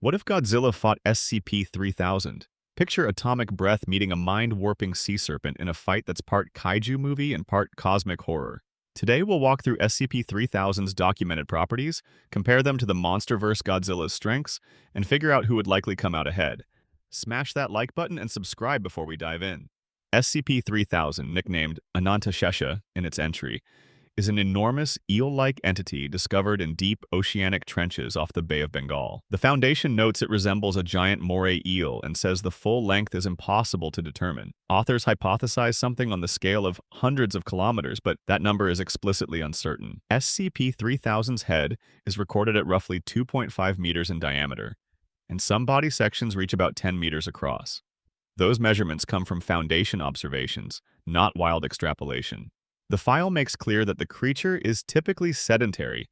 What if Godzilla fought SCP-3000? Picture atomic breath meeting a mind-warping sea serpent in a fight that's part kaiju movie and part cosmic horror. Today we'll walk through SCP-3000's documented properties, compare them to the MonsterVerse Godzilla's strengths, and figure out who would likely come out ahead. Smash that like button and subscribe before we dive in. SCP-3000, nicknamed Anantashesha in its entry, is an enormous eel-like entity discovered in deep oceanic trenches off the Bay of Bengal. The Foundation notes it resembles a giant moray eel and says the full length is impossible to determine. Authors hypothesize something on the scale of hundreds of kilometers, but that number is explicitly uncertain. SCP-3000's head is recorded at roughly 2.5 meters in diameter, and some body sections reach about 10 meters across. Those measurements come from Foundation observations, not wild extrapolation. The file makes clear that the creature is typically sedentary,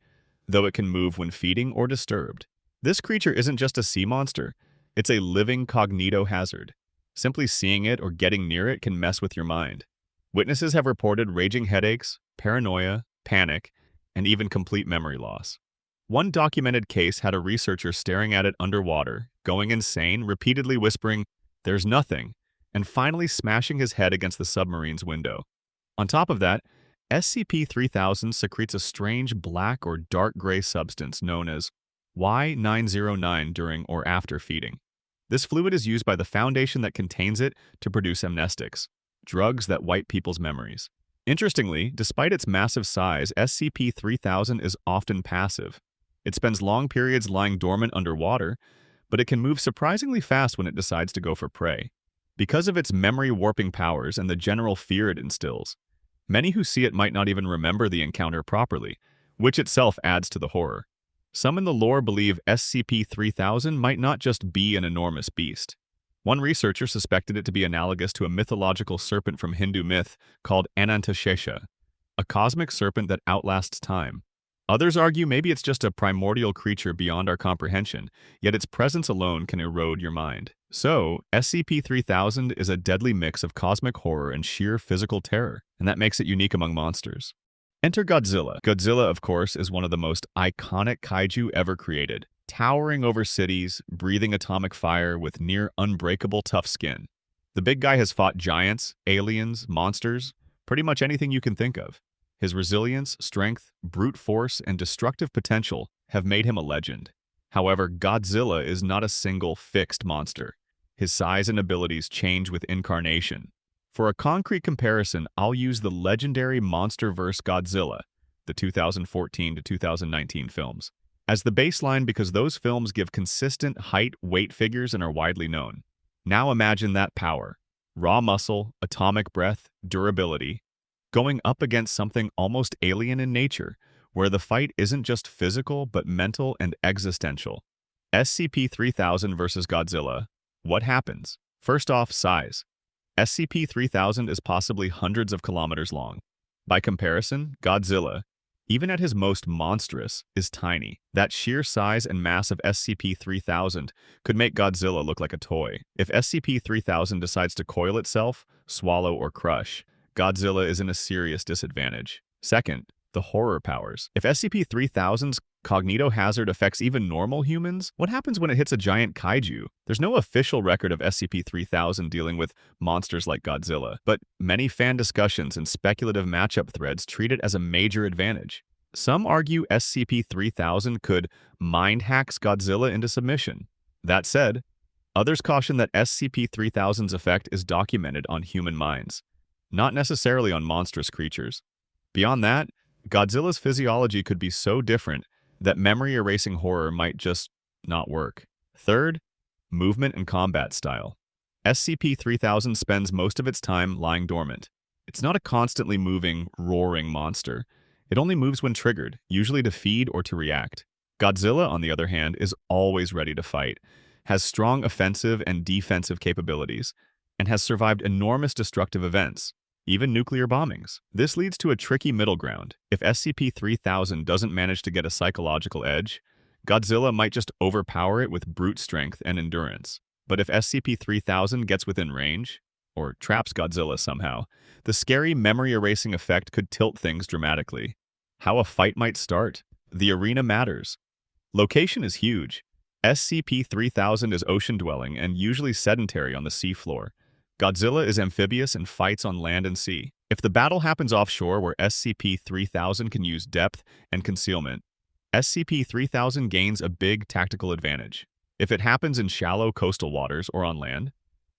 though it can move when feeding or disturbed. This creature isn't just a sea monster, it's a living cognito-hazard. Simply seeing it or getting near it can mess with your mind. Witnesses have reported raging headaches, paranoia, panic, and even complete memory loss. One documented case had a researcher staring at it underwater, going insane, repeatedly whispering, "There's nothing," and finally smashing his head against the submarine's window. On top of that, SCP-3000 secretes a strange black or dark gray substance known as Y909 during or after feeding. This fluid is used by the Foundation that contains it to produce amnestics, drugs that wipe people's memories. Interestingly, despite its massive size, SCP-3000 is often passive. It spends long periods lying dormant underwater, but it can move surprisingly fast when it decides to go for prey. Because of its memory-warping powers and the general fear it instills, many who see it might not even remember the encounter properly, which itself adds to the horror. Some in the lore believe SCP-3000 might not just be an enormous beast. One researcher suspected it to be analogous to a mythological serpent from Hindu myth called Anantashesha, a cosmic serpent that outlasts time. Others argue maybe it's just a primordial creature beyond our comprehension, yet its presence alone can erode your mind. So, SCP-3000 is a deadly mix of cosmic horror and sheer physical terror, and that makes it unique among monsters. Enter Godzilla. Godzilla, of course, is one of the most iconic kaiju ever created, towering over cities, breathing atomic fire with near unbreakable tough skin. The big guy has fought giants, aliens, monsters, pretty much anything you can think of. His resilience, strength, brute force, and destructive potential have made him a legend. However, Godzilla is not a single, fixed monster. His size and abilities change with incarnation. For a concrete comparison, I'll use the legendary MonsterVerse Godzilla, the 2014 to 2019 films, as the baseline because those films give consistent height, weight figures and are widely known. Now imagine that power, raw muscle, atomic breath, durability, going up against something almost alien in nature, where the fight isn't just physical but mental and existential. SCP-3000 vs. Godzilla. What happens? First off, size. SCP-3000 is possibly hundreds of kilometers long. By comparison, Godzilla, even at his most monstrous, is tiny. That sheer size and mass of SCP-3000 could make Godzilla look like a toy. If SCP-3000 decides to coil itself, swallow, or crush, Godzilla is in a serious disadvantage. Second, the horror powers. If SCP-3000's cognito-hazard affects even normal humans, what happens when it hits a giant kaiju? There's no official record of SCP-3000 dealing with monsters like Godzilla, but many fan discussions and speculative matchup threads treat it as a major advantage. Some argue SCP-3000 could mind-hack Godzilla into submission. That said, others caution that SCP-3000's effect is documented on human minds, not necessarily on monstrous creatures. Beyond that, Godzilla's physiology could be so different that memory-erasing horror might just not work. Third, movement and combat style. SCP-3000 spends most of its time lying dormant. It's not a constantly moving, roaring monster. It only moves when triggered, usually to feed or to react. Godzilla, on the other hand, is always ready to fight, has strong offensive and defensive capabilities, and has survived enormous destructive events, even nuclear bombings. This leads to a tricky middle ground. If SCP-3000 doesn't manage to get a psychological edge, Godzilla might just overpower it with brute strength and endurance. But if SCP-3000 gets within range, or traps Godzilla somehow, the scary memory-erasing effect could tilt things dramatically. How a fight might start. The arena matters. Location is huge. SCP-3000 is ocean-dwelling and usually sedentary on the seafloor. Godzilla is amphibious and fights on land and sea. If the battle happens offshore where SCP-3000 can use depth and concealment, SCP-3000 gains a big tactical advantage. If it happens in shallow coastal waters or on land,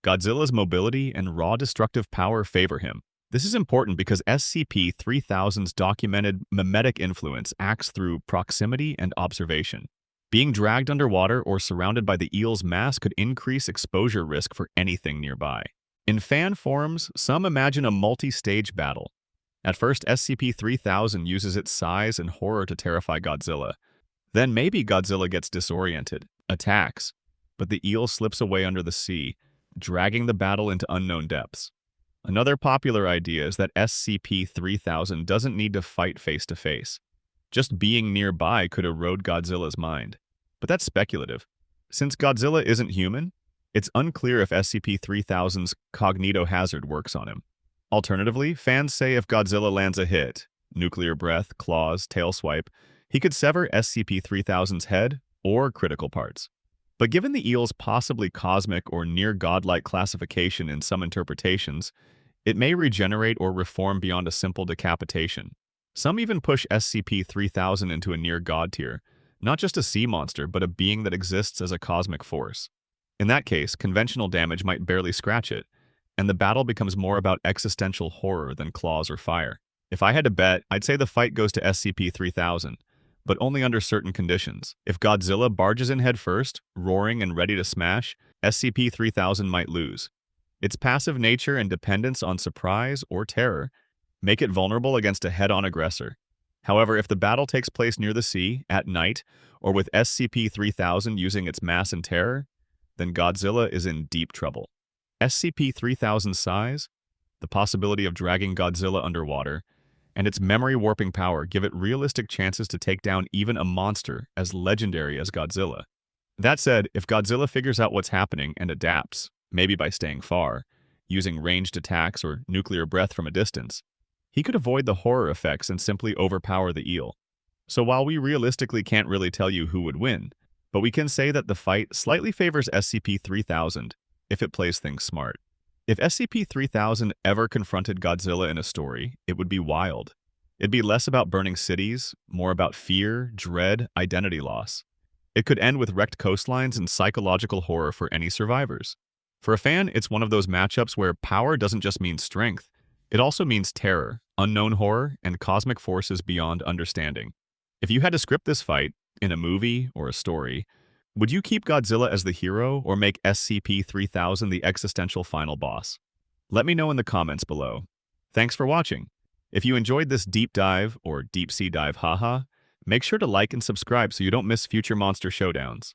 Godzilla's mobility and raw destructive power favor him. This is important because SCP-3000's documented mimetic influence acts through proximity and observation. Being dragged underwater or surrounded by the eel's mass could increase exposure risk for anything nearby. In fan forums, some imagine a multi-stage battle. At first, SCP-3000 uses its size and horror to terrify Godzilla. Then maybe Godzilla gets disoriented, attacks, but the eel slips away under the sea, dragging the battle into unknown depths. Another popular idea is that SCP-3000 doesn't need to fight face-to-face. Just being nearby could erode Godzilla's mind. But that's speculative. Since Godzilla isn't human, it's unclear if SCP-3000's cognitohazard works on him. Alternatively, fans say if Godzilla lands a hit, nuclear breath, claws, tail swipe, he could sever SCP-3000's head or critical parts. But given the eel's possibly cosmic or near-godlike classification in some interpretations, it may regenerate or reform beyond a simple decapitation. Some even push SCP-3000 into a near-god tier, not just a sea monster, but a being that exists as a cosmic force. In that case, conventional damage might barely scratch it, and the battle becomes more about existential horror than claws or fire. If I had to bet, I'd say the fight goes to SCP-3000, but only under certain conditions. If Godzilla barges in headfirst, roaring and ready to smash, SCP-3000 might lose. Its passive nature and dependence on surprise or terror make it vulnerable against a head-on aggressor. However, if the battle takes place near the sea, at night, or with SCP-3000 using its mass and terror, then Godzilla is in deep trouble. SCP-3000's size, the possibility of dragging Godzilla underwater, and its memory-warping power give it realistic chances to take down even a monster as legendary as Godzilla. That said, if Godzilla figures out what's happening and adapts, maybe by staying far, using ranged attacks or nuclear breath from a distance, he could avoid the horror effects and simply overpower the eel. So while we realistically can't really tell you who would win, but we can say that the fight slightly favors SCP-3000 if it plays things smart. If SCP-3000 ever confronted Godzilla in a story, it would be wild. It'd be less about burning cities, more about fear, dread, identity loss. It could end with wrecked coastlines and psychological horror for any survivors. For a fan, it's one of those matchups where power doesn't just mean strength, it also means terror, unknown horror, and cosmic forces beyond understanding. If you had to script this fight, in a movie or a story, would you keep Godzilla as the hero or make SCP-3000 the existential final boss? Let me know in the comments below. Thanks for watching. If you enjoyed this deep dive, or deep sea dive haha, make sure to like and subscribe so you don't miss future monster showdowns.